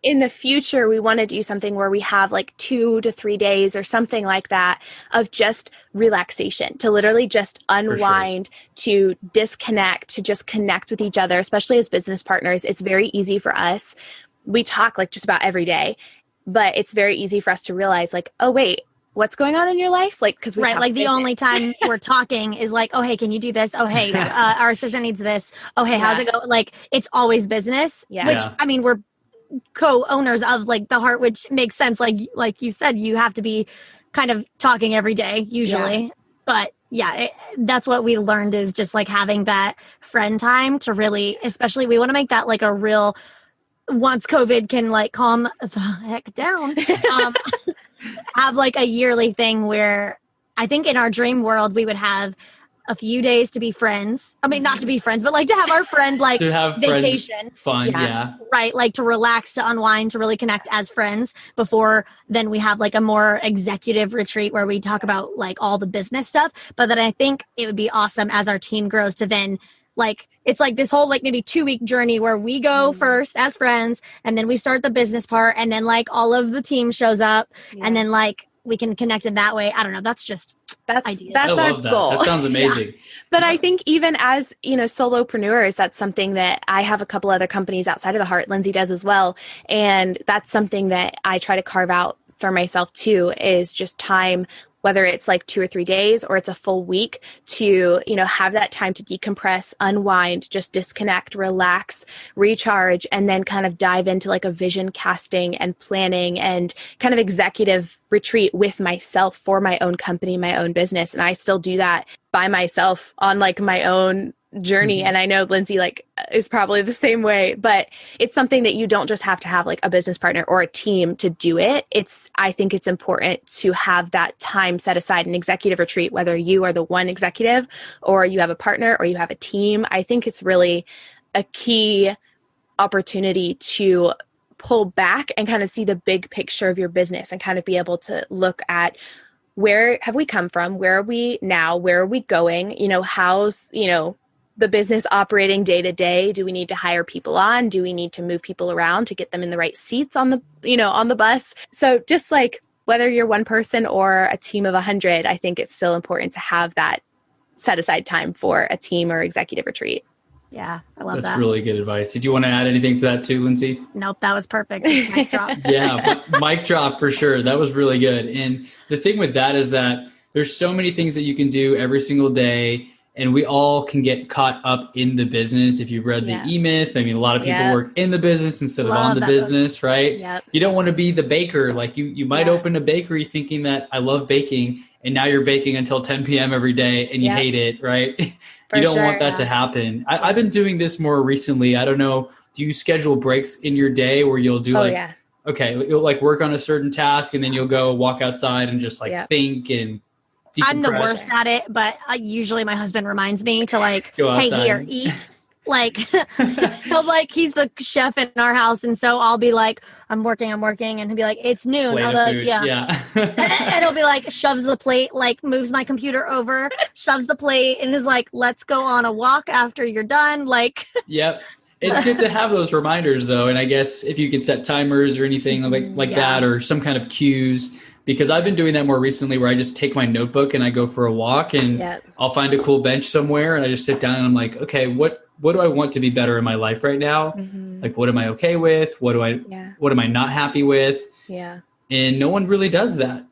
in the future, we want to do something where we have like 2 to 3 days or something like that of just relaxation, to literally just unwind, to disconnect, to just connect with each other, especially as business partners. It's very easy for us. We talk like just about every day, but it's very easy for us to realize like, oh, wait, what's going on in your life? Like, because the only time we're talking is like, oh, hey, can you do this? Oh, hey, our assistant needs this. Oh, hey, how's it go? Like, it's always business, which I mean, we're co-owners of like the heart, which makes sense. Like you said, you have to be kind of talking every day usually, but that's what we learned, is just like having that friend time to really, especially we want to make that like a real, once COVID can like calm the heck down, have like a yearly thing where I think in our dream world, we would have a few days to be friends. I mean, not to be friends, but like to have our friend like to have vacation. Fun, Right. Like to relax, to unwind, to really connect as friends before then we have like a more executive retreat where we talk about like all the business stuff. But then I think it would be awesome as our team grows to then like, it's like this whole like maybe 2-week journey where we go first as friends and then we start the business part and then like all of the team shows up and then like we can connect in that way. I don't know. That's our goal. That sounds amazing. But I think even as, solopreneurs, that's something that I have a couple other companies outside of the heart. Lindsey does as well. And that's something that I try to carve out for myself too, is just time, whether it's like 2 or 3 days or it's a full week, to, have that time to decompress, unwind, just disconnect, relax, recharge, and then kind of dive into like a vision casting and planning and kind of executive retreat with myself for my own company, my own business. And I still do that by myself on like my own journey. And I know Lindsey like is probably the same way, but it's something that you don't just have to have like a business partner or a team to do it. I think it's important to have that time set aside, an executive retreat, whether you are the one executive or you have a partner or you have a team. I think it's really a key opportunity to pull back and kind of see the big picture of your business and kind of be able to look at, where have we come from? Where are we now? Where are we going? How's, the business operating day to day? Do we need to hire people on? Do we need to move people around to get them in the right seats on the bus? So just like whether you're one person or a team of 100, I think it's still important to have that set aside time for a team or executive retreat. Yeah, I love that. That's really good advice. Did you want to add anything to that too, Lindsey? Nope, that was perfect. Mic drop. Yeah, mic drop for sure. That was really good. And the thing with that is that there's so many things that you can do every single day. And we all can get caught up in the business. If you've read the E-Myth, I mean, a lot of people work in the business instead of on the business, right? Yep. You don't want to be the baker. Like you might open a bakery thinking that I love baking, and now you're baking until 10 p.m. every day and you hate it, right? You don't want that to happen. I've been doing this more recently. I don't know. Do you schedule breaks in your day where you'll do okay, you'll like work on a certain task and then you'll go walk outside and just like think and decompress? I'm the worst at it, but usually my husband reminds me to like, hey, here, eat. Like, he's the chef in our house. And so I'll be like, I'm working. And he'll be like, it's noon. Plate of food. And he'll be like, shoves the plate, like moves my computer over, shoves the plate and is like, let's go on a walk after you're done. Like, yep. It's good to have those reminders though. And I guess if you can set timers or anything like that, or some kind of cues, because I've been doing that more recently where I just take my notebook and I go for a walk and I'll find a cool bench somewhere and I just sit down and I'm like, okay, what do I want to be better in my life right now? Like, what am I okay with? What am I not happy with? Yeah. And no one really does that.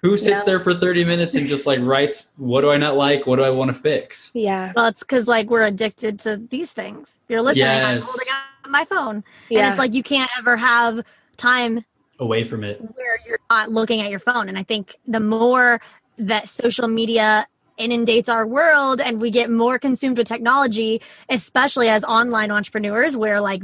Who sits there for 30 minutes and just like writes, what do I not like? What do I want to fix? Yeah. Well, it's because like we're addicted to these things. If you're listening, I'm holding up my phone. Yeah. And it's like you can't ever have time away from it where you're not looking at your phone. And I think the more that social media inundates our world and we get more consumed with technology, especially as online entrepreneurs, where like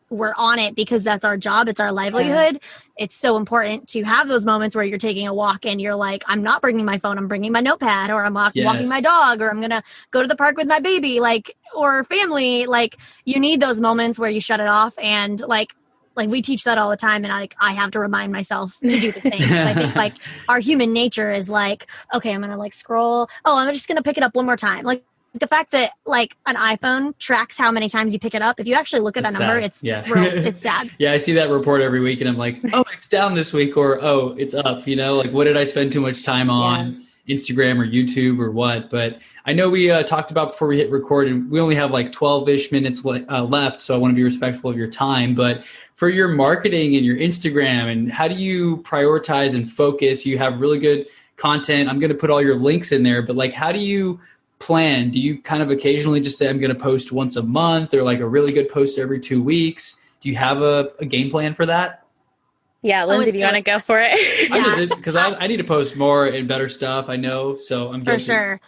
we're on it because that's our job. It's our livelihood. It's so important to have those moments where you're taking a walk and you're like, I'm not bringing my phone. I'm bringing my notepad, or I'm walking my dog, or I'm going to go to the park with my baby, like, or family. Like, you need those moments where you shut it off. And like we teach that all the time. And I have to remind myself to do the same. I think like our human nature is like, okay, I'm going to like scroll. Oh, I'm just going to pick it up one more time. Like, the fact that like an iPhone tracks how many times you pick it up, if you actually look at that number, it's it's sad. Yeah, I see that report every week and I'm like, oh, it's down this week, or oh, it's up, like what did I spend too much time on Instagram or YouTube or what? But I know we talked about before we hit record and we only have like 12-ish minutes left, so I want to be respectful of your time. But for your marketing and your Instagram, and how do you prioritize and focus? You have really good content. I'm going to put all your links in there, but like, how do you plan? Do you kind of occasionally just say I'm going to post once a month, or like a really good post every 2 weeks? Do you have a game plan for that? Yeah, Lindsey, do you want to go for it? Because I need to post more and better stuff, I know, so I'm guilty. For sure.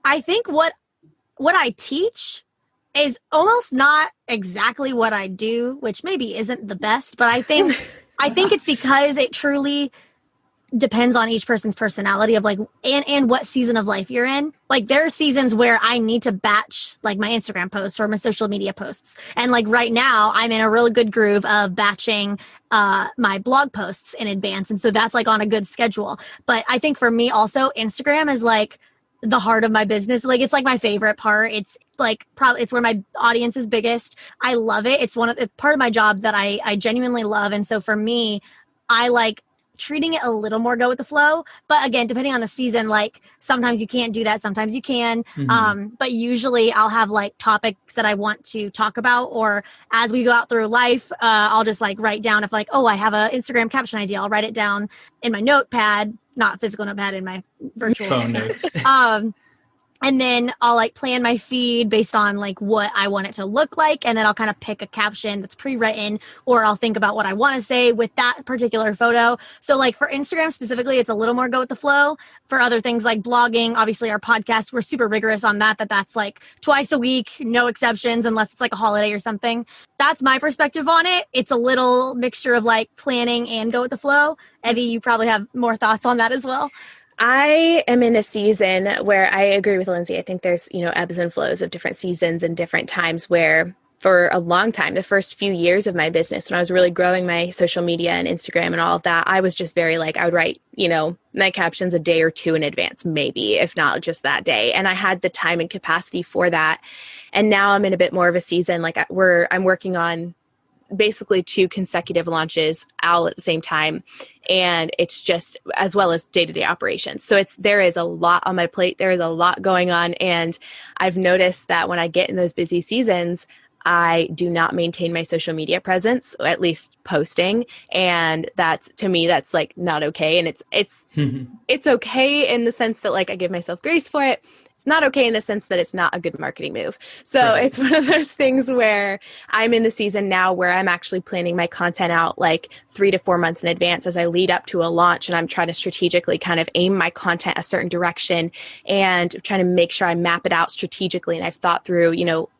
I think what I teach is almost not exactly what I do, which maybe isn't the best, but I think it's because it truly depends on each person's personality of like, and what season of life you're in. Like, there are seasons where I need to batch like my Instagram posts or my social media posts. And like right now I'm in a really good groove of batching my blog posts in advance. And so that's like on a good schedule. But I think for me also, Instagram is like the heart of my business. Like, it's like my favorite part. It's like probably it's where my audience is biggest. I love it. It's part of my job that I genuinely love. And so for me, I like treating it a little more go with the flow. But again, depending on the season, like sometimes you can't do that, sometimes you can. But usually I'll have like topics that I want to talk about, or as we go out through life, I'll just like write down if like, oh, I have an Instagram caption idea. I'll write it down in my notepad, not physical notepad, in my virtual phone notes. And then I'll like plan my feed based on like what I want it to look like. And then I'll kind of pick a caption that's pre-written, or I'll think about what I want to say with that particular photo. So like for Instagram specifically, it's a little more go with the flow. For other things like blogging, obviously our podcast, we're super rigorous on that's like twice a week, no exceptions, unless it's like a holiday or something. That's my perspective on it. It's a little mixture of like planning and go with the flow. Evie, you probably have more thoughts on that as well. I am in a season where I agree with Lindsey. I think there's, ebbs and flows of different seasons and different times where for a long time, the first few years of my business, when I was really growing my social media and Instagram and all of that, I was just very like, I would write, my captions a day or two in advance, maybe, if not just that day. And I had the time and capacity for that. And now I'm in a bit more of a season, like I'm working on basically 2 consecutive launches all at the same time. And it's just, as well as day-to-day operations. So there is a lot on my plate. There is a lot going on. And I've noticed that when I get in those busy seasons, I do not maintain my social media presence, at least posting. And that's, to me, that's like not okay. And it's okay in the sense that like I give myself grace for it. It's not okay in the sense that it's not a good marketing move. So it's one of those things where I'm in the season now where I'm actually planning my content out like 3 to 4 months in advance as I lead up to a launch. And I'm trying to strategically kind of aim my content a certain direction and trying to make sure I map it out strategically. And I've thought through,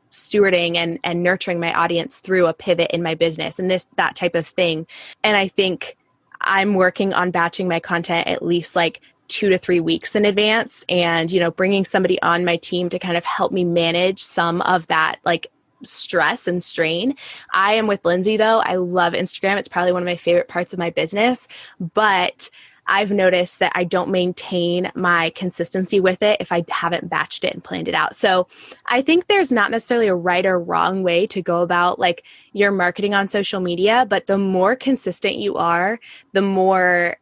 stewarding and nurturing my audience through a pivot in my business and that type of thing. And I think I'm working on batching my content at least like 2 to 3 weeks in advance and, bringing somebody on my team to kind of help me manage some of that like stress and strain. I am with Lindsey though. I love Instagram. It's probably one of my favorite parts of my business, but I've noticed that I don't maintain my consistency with it if I haven't batched it and planned it out. So I think there's not necessarily a right or wrong way to go about like your marketing on social media, but the more consistent you are, the more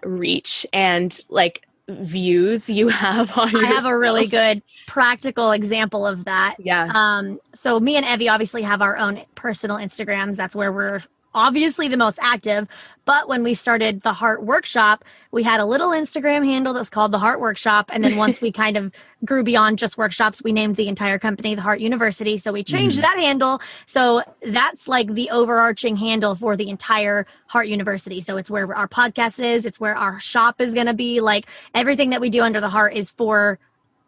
reach and like views you have on your I have a really good practical example of that. Yeah. So me and Evie obviously have our own personal Instagrams. That's where we're obviously the most active. But when we started the Heart Workshop, we had a little Instagram handle that was called the Heart Workshop. And then once we kind of grew beyond just workshops, we named the entire company the Heart University. So we changed that handle. So that's like the overarching handle for the entire Heart University. So it's where our podcast is. It's where our shop is going to be. Like everything that we do under the Heart is for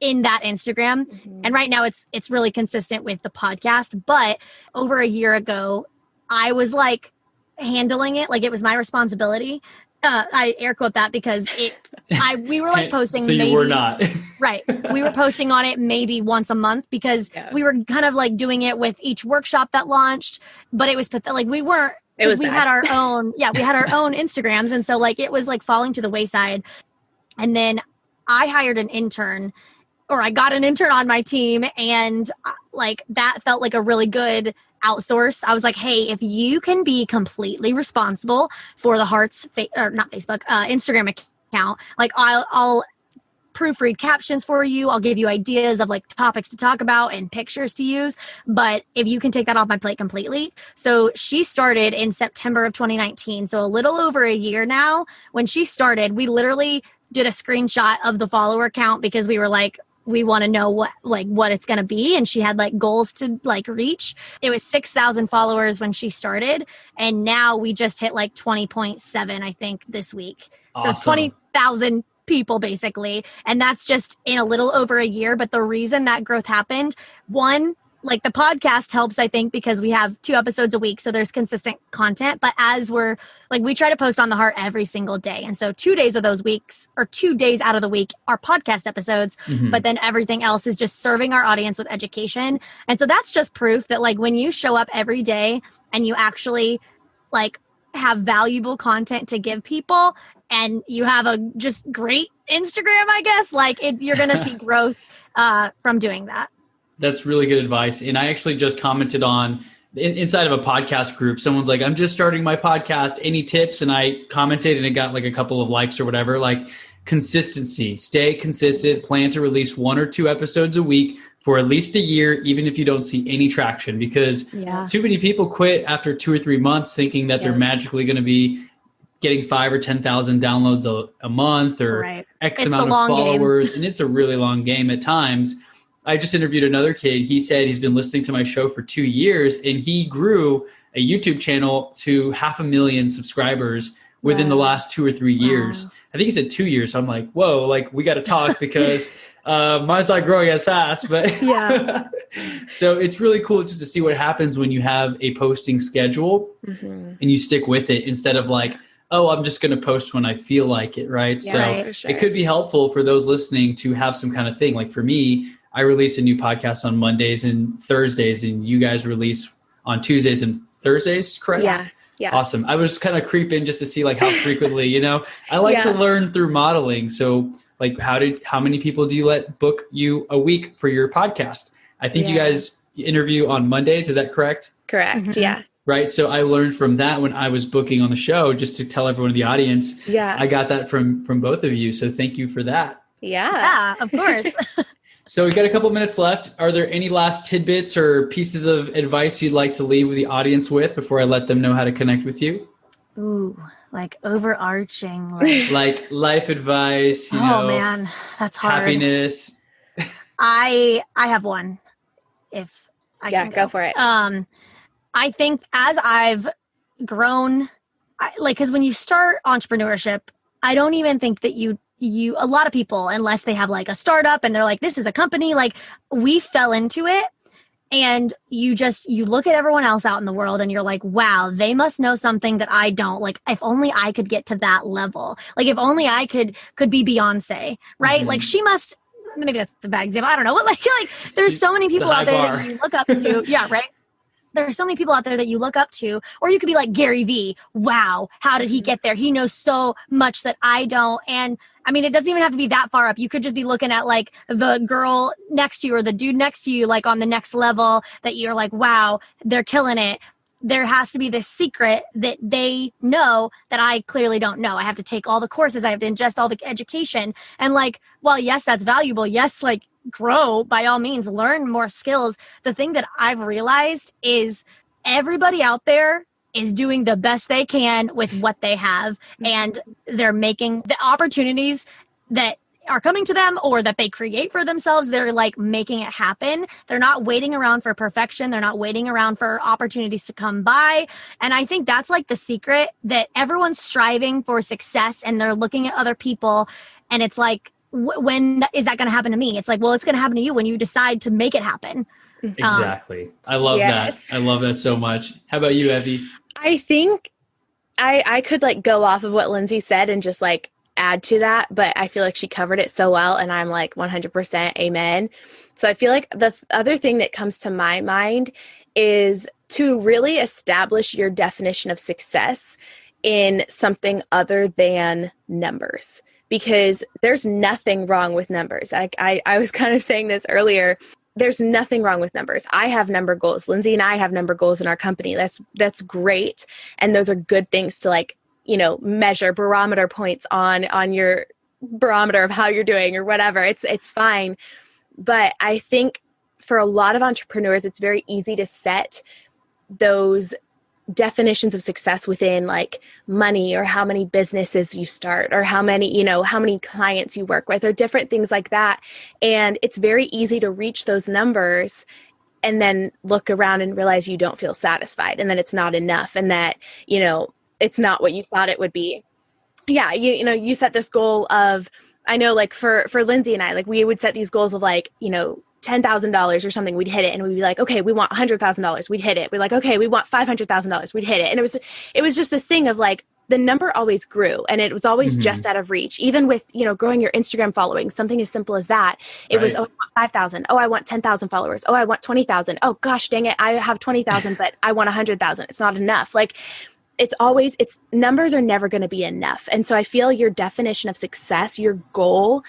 in that Instagram. And right now it's really consistent with the podcast. But over a year ago, I was like handling it like it was my responsibility. I air quote that because we were like posting. So you were not. Right. We were posting on it maybe once a month because we were kind of like doing it with each workshop that launched, but it was like we weren't, we had our own, we had our own Instagrams. And so like, it was like falling to the wayside. And then I hired an intern or I got an intern on my team and like that felt like a really good outsource. I was like, hey, if you can be completely responsible for the Heart's Instagram account, like I'll proofread captions for you. I'll give you ideas of like topics to talk about and pictures to use. But if you can take that off my plate completely. So she started in September of 2019. So a little over a year now. When she started, we literally did a screenshot of the follower count because we were like, we want to know what it's going to be. And she had like goals to like reach. It was 6,000 followers when she started. And now we just hit like 20.7, I think this week. Awesome. So 20,000 people basically. And that's just in a little over a year. But the reason that growth happened, one, like the podcast helps, I think, because we have 2 episodes a week. So there's consistent content. But as we're like, we try to post on the Heart every single day. And so 2 days of those weeks or 2 days out of the week are podcast episodes. But then everything else is just serving our audience with education. And so that's just proof that like when you show up every day and you actually like have valuable content to give people and you have a just great Instagram, I guess, like you're going to see growth from doing that. That's really good advice. And I actually just commented on inside of a podcast group. Someone's like, I'm just starting my podcast. Any tips? And I commented and it got like a couple of likes or whatever. Like consistency, stay consistent, plan to release 1 or 2 episodes a week for at least a year, even if you don't see any traction, because too many people quit after 2 or 3 months thinking that they're magically going to be getting 5 or 10,000 downloads a month or X amount of followers. And it's a really long game at times. I just interviewed another kid. He said he's been listening to my show for 2 years and he grew a YouTube channel to 500,000 subscribers within the last 2 or 3 years. I think he said 2 years. So I'm like, whoa, like we got to talk because mine's not growing as fast, but so it's really cool just to see what happens when you have a posting schedule and you stick with it instead of like, oh, I'm just going to post when I feel like it. Right. So it could be helpful for those listening to have some kind of thing. Like for me, I release a new podcast on Mondays and Thursdays, and you guys release on Tuesdays and Thursdays, correct? Yeah. Awesome. I was kind of creeping just to see like how frequently, I like to learn through modeling. So like how many people do you let book you a week for your podcast? I think you guys interview on Mondays. Is that correct? Correct. Yeah. Right. So I learned from that when I was booking on the show, just to tell everyone in the audience. Yeah. I got that from both of you. So thank you for that. Yeah, of course. So we've got a couple minutes left. Are there any last tidbits or pieces of advice you'd like to leave with the audience with before I let them know how to connect with you? Ooh, like overarching. Like life advice, man, that's hard. Happiness. I have one. If I can go for it. I think as I've grown, because when you start entrepreneurship, I don't even think that you a lot of people, unless they have like a startup and they're like, this is a company, like we fell into it. And you look at everyone else out in the world and you're like, wow, they must know something that I don't. Like, if only I could get to that level. Like, if only I could be Beyonce, right? Like, she must, maybe that's a bad example. I don't know. But like there's so many people out there that you look up to. Yeah, right. There are so many people out there that you look up to, or you could be like Gary Vee. Wow, how did he get there? He knows so much that I don't. And I mean, it doesn't even have to be that far up. You could just be looking at like the girl next to you or the dude next to you, like on the next level that you're like, wow, they're killing it. There has to be this secret that they know that I clearly don't know. I have to take all the courses. I have to ingest all the education. And like, well, yes, that's valuable. Yes, like grow by all means, learn more skills. The thing that I've realized is everybody out there is doing the best they can with what they have. And they're making the opportunities that are coming to them or that they create for themselves. They're like making it happen. They're not waiting around for perfection. They're not waiting around for opportunities to come by. And I think that's like the secret, that everyone's striving for success and they're looking at other people. And it's like, when is that going to happen to me? It's like, well, it's going to happen to you when you decide to make it happen. Exactly. I love that. I love that so much. How about you, Evie? I think I could like go off of what Lindsey said and just like add to that, but I feel like she covered it so well and I'm like 100% amen. So I feel like the other thing that comes to my mind is to really establish your definition of success in something other than numbers, because there's nothing wrong with numbers. I was kind of saying this earlier. There's nothing wrong with numbers. I have number goals. Lindsey and I have number goals in our company. That's great. And those are good things to like, you know, measure barometer points on your barometer of how you're doing or whatever. It's fine. But I think for a lot of entrepreneurs, it's very easy to set those definitions of success within like money or how many businesses you start or how many clients you work with or different things like that. And it's very easy to reach those numbers and then look around and realize you don't feel satisfied and that it's not enough and that, you know, it's not what you thought it would be. Yeah. You set this goal of, I know like for Lindsey and I, like we would set these goals of like, you know, $10,000 or something, we'd hit it and we'd be like, okay, we want $100,000. We'd hit it. We're like, okay, we want $500,000. We'd hit it. And it was just this thing of like, the number always grew and it was always just out of reach. Even with, you know, growing your Instagram following, something as simple as that. It was, oh, I want 5,000. Oh, I want 10,000 followers. Oh, I want 20,000. Oh gosh, dang it. I have 20,000, but I want 100,000. It's not enough. Like it's numbers are never going to be enough. And so I feel your definition of success, your goal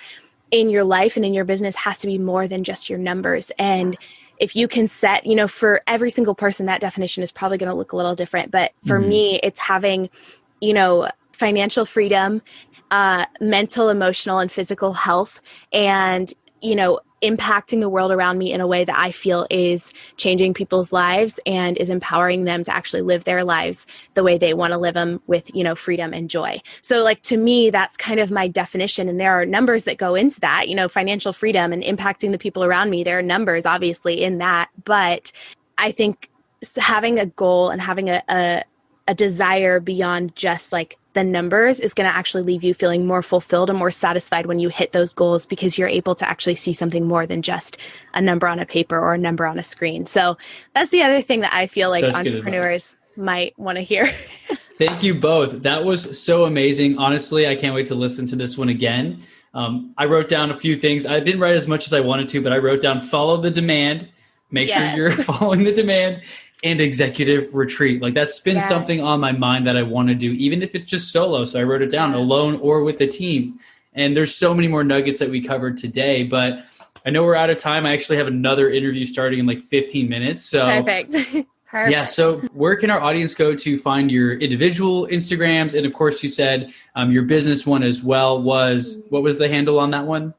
in your life and in your business has to be more than just your numbers. And if you can set, you know, for every single person, that definition is probably going to look a little different. But for me, it's having, you know, financial freedom, mental, emotional, and physical health, and, you know, impacting the world around me in a way that I feel is changing people's lives and is empowering them to actually live their lives the way they want to live them with, you know, freedom and joy. So like, to me, that's kind of my definition. And there are numbers that go into that, you know, financial freedom and impacting the people around me. There are numbers obviously in that, but I think having a goal and having a desire beyond just like the numbers is going to actually leave you feeling more fulfilled and more satisfied when you hit those goals, because you're able to actually see something more than just a number on a paper or a number on a screen. So that's the other thing that I feel like entrepreneurs might want to hear. Thank you both. That was so amazing. Honestly, I can't wait to listen to this one again. I wrote down a few things. I didn't write as much as I wanted to, but I wrote down follow the demand, make sure you're following the demand, and executive retreat. Like that's been something on my mind that I want to do, even if it's just solo. So I wrote it down alone or with a team. And there's so many more nuggets that we covered today, but I know we're out of time. I actually have another interview starting in like 15 minutes. So Perfect. Yeah. So where can our audience go to find your individual Instagrams? And of course you said your business one as well what was the handle on that one?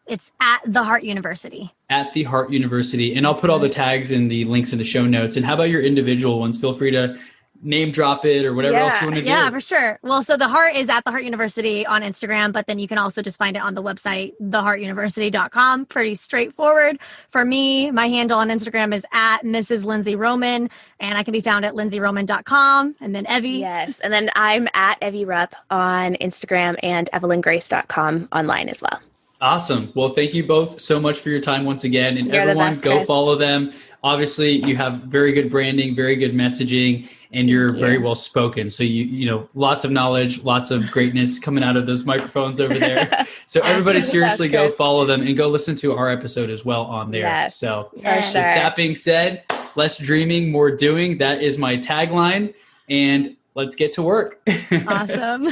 It's at The Heart University. At The Heart University. And I'll put all the tags and the links in the show notes. And how about your individual ones? Feel free to name drop it or whatever else you want to do. Yeah, for sure. Well, so The Heart is at The Heart University on Instagram, but then you can also just find it on the website, theheartuniversity.com. Pretty straightforward. For me, my handle on Instagram is at Mrs. Lindsey Roman, and I can be found at lindseyroman.com. And then Evie. Yes. And then I'm at Evie Rupp on Instagram and evelyngrace.com online as well. Awesome. Well, thank you both so much for your time once again. And everyone, go follow them. Obviously, you have very good branding, very good messaging, and you're very well spoken. So you know, lots of knowledge, lots of greatness coming out of those microphones over there. So everybody seriously go follow them and go listen to our episode as well on there. Yes, so with that being said, less dreaming, more doing. That is my tagline. And let's get to work. Awesome.